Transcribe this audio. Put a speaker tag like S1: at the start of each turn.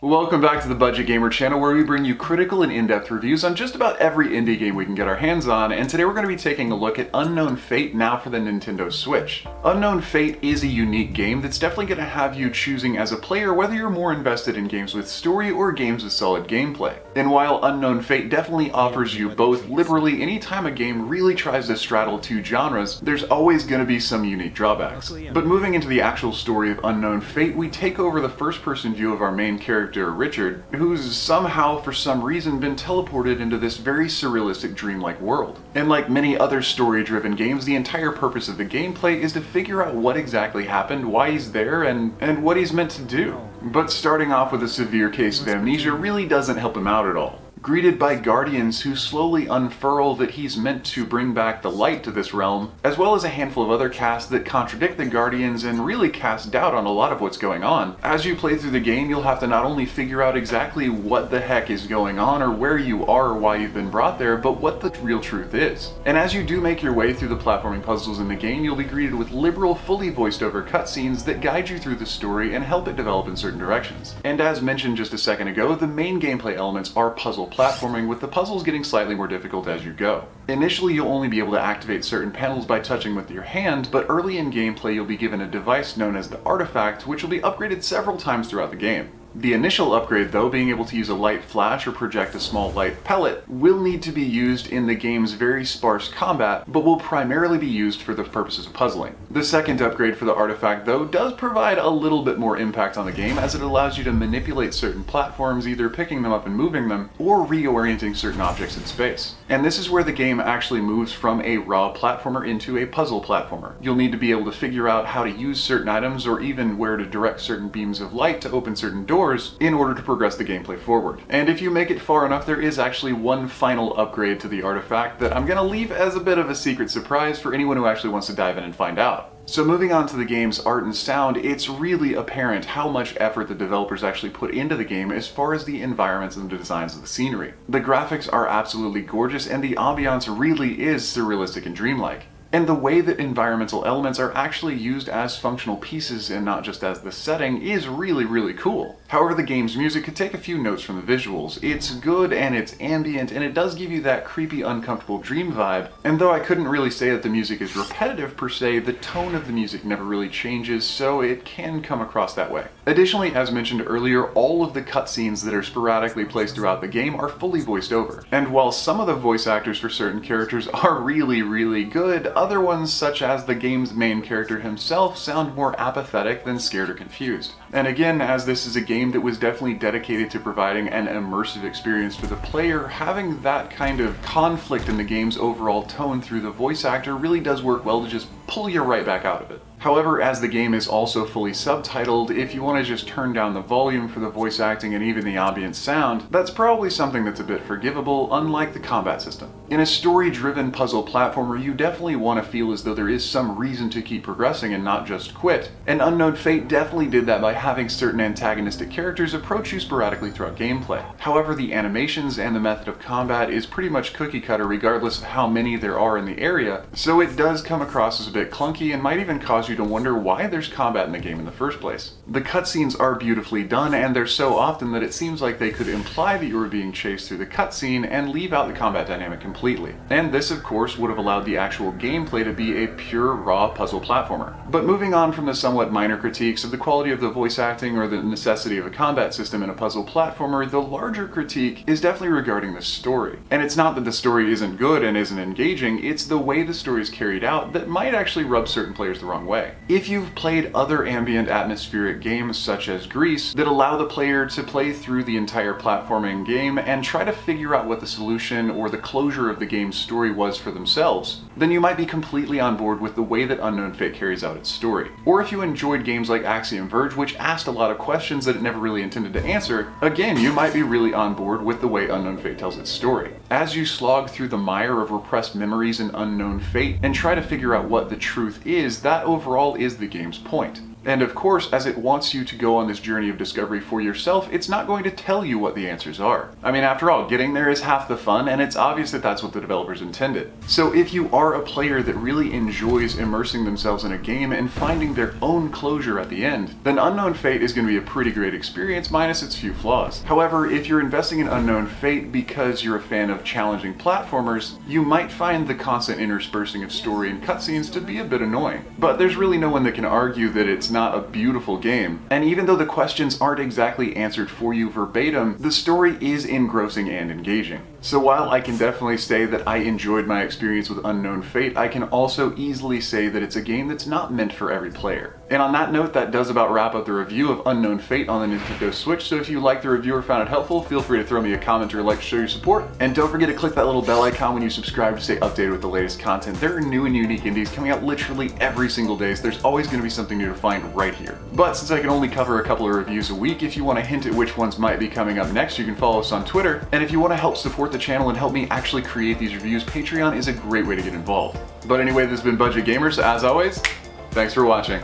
S1: Welcome back to the Budget Gamer channel, where we bring you critical and in-depth reviews on just about every indie game we can get our hands on, and today we're going to be taking a look at Unknown Fate, now for the Nintendo Switch. Unknown Fate is a unique game that's definitely going to have you choosing as a player whether you're more invested in games with story or games with solid gameplay. And while Unknown Fate definitely offers you both liberally anytime a game really tries to straddle two genres, there's always going to be some unique drawbacks. But moving into the actual story of Unknown Fate, we take over the first-person view of our main character, Richard, who's somehow, for some reason, been teleported into this very surrealistic dreamlike world. And like many other story-driven games, the entire purpose of the gameplay is to figure out what exactly happened, why he's there, and what he's meant to do. But starting off with a severe case of amnesia really doesn't help him out at all. Greeted by guardians who slowly unfurl that he's meant to bring back the light to this realm, as well as a handful of other casts that contradict the guardians and really cast doubt on a lot of what's going on. As you play through the game, you'll have to not only figure out exactly what the heck is going on or where you are or why you've been brought there, but what the real truth is. And as you do make your way through the platforming puzzles in the game, you'll be greeted with liberal, fully voiced over cutscenes that guide you through the story and help it develop in certain directions. And as mentioned just a second ago, the main gameplay elements are puzzle platforming, with the puzzles getting slightly more difficult as you go. Initially, you'll only be able to activate certain panels by touching with your hand, but early in gameplay you'll be given a device known as the artifact, which will be upgraded several times throughout the game. The initial upgrade, though, being able to use a light flash or project a small light pellet, will need to be used in the game's very sparse combat, but will primarily be used for the purposes of puzzling. The second upgrade for the artifact, though, does provide a little bit more impact on the game, as it allows you to manipulate certain platforms, either picking them up and moving them, or reorienting certain objects in space. And this is where the game actually moves from a raw platformer into a puzzle platformer. You'll need to be able to figure out how to use certain items, or even where to direct certain beams of light to open certain doors, in order to progress the gameplay forward. And if you make it far enough, there is actually one final upgrade to the artifact that I'm gonna leave as a bit of a secret surprise for anyone who actually wants to dive in and find out. So moving on to the game's art and sound, it's really apparent how much effort the developers actually put into the game as far as the environments and the designs of the scenery. The graphics are absolutely gorgeous, and the ambiance really is surrealistic and dreamlike. And the way that environmental elements are actually used as functional pieces and not just as the setting is really, really cool. However, the game's music could take a few notes from the visuals. It's good and it's ambient, and it does give you that creepy, uncomfortable dream vibe. And though I couldn't really say that the music is repetitive per se, the tone of the music never really changes, so it can come across that way. Additionally, as mentioned earlier, all of the cutscenes that are sporadically placed throughout the game are fully voiced over. And while some of the voice actors for certain characters are really, really good, other ones, such as the game's main character himself, sound more apathetic than scared or confused. And again, as this is a game that was definitely dedicated to providing an immersive experience for the player, having that kind of conflict in the game's overall tone through the voice actor really does work well to just pull you right back out of it. However, as the game is also fully subtitled, if you want to just turn down the volume for the voice acting and even the ambient sound, that's probably something that's a bit forgivable, unlike the combat system. In a story-driven puzzle platformer, you definitely want to feel as though there is some reason to keep progressing and not just quit. And Unknown Fate definitely did that by having certain antagonistic characters approach you sporadically throughout gameplay. However, the animations and the method of combat is pretty much cookie cutter regardless of how many there are in the area, so it does come across as a bit clunky and might even cause you to wonder why there's combat in the game in the first place. The cutscenes are beautifully done, and they're so often that it seems like they could imply that you were being chased through the cutscene and leave out the combat dynamic completely. And this, of course, would have allowed the actual gameplay to be a pure, raw puzzle platformer. But moving on from the somewhat minor critiques of the quality of the voice acting or the necessity of a combat system in a puzzle platformer, the larger critique is definitely regarding the story. And it's not that the story isn't good and isn't engaging, it's the way the story is carried out that might actually rub certain players the wrong way. If you've played other ambient atmospheric games such as Grease that allow the player to play through the entire platforming game and try to figure out what the solution or the closure of the game's story was for themselves, then you might be completely on board with the way that Unknown Fate carries out its story. Or if you enjoyed games like Axiom Verge, which asked a lot of questions that it never really intended to answer, again, you might be really on board with the way Unknown Fate tells its story. As you slog through the mire of repressed memories in Unknown Fate and try to figure out what the truth is, that overall after all is the game's point. And of course, as it wants you to go on this journey of discovery for yourself, it's not going to tell you what the answers are. I mean, after all, getting there is half the fun, and it's obvious that that's what the developers intended. So if you are a player that really enjoys immersing themselves in a game and finding their own closure at the end, then Unknown Fate is going to be a pretty great experience, minus its few flaws. However, if you're investing in Unknown Fate because you're a fan of challenging platformers, you might find the constant interspersing of story and cutscenes to be a bit annoying. But there's really no one that can argue that it's not a beautiful game. And even though the questions aren't exactly answered for you verbatim, the story is engrossing and engaging. So while I can definitely say that I enjoyed my experience with Unknown Fate, I can also easily say that it's a game that's not meant for every player. And on that note, that does about wrap up the review of Unknown Fate on the Nintendo Switch, so if you liked the review or found it helpful, feel free to throw me a comment or a like to show your support. And don't forget to click that little bell icon when you subscribe to stay updated with the latest content. There are new and unique indies coming out literally every single day, so there's always going to be something new to find right here. But since I can only cover a couple of reviews a week, if you want to hint at which ones might be coming up next, you can follow us on Twitter. And if you want to help support the channel and help me actually create these reviews, Patreon is a great way to get involved. But anyway, this has been Budget Gamer, so as always, thanks for watching.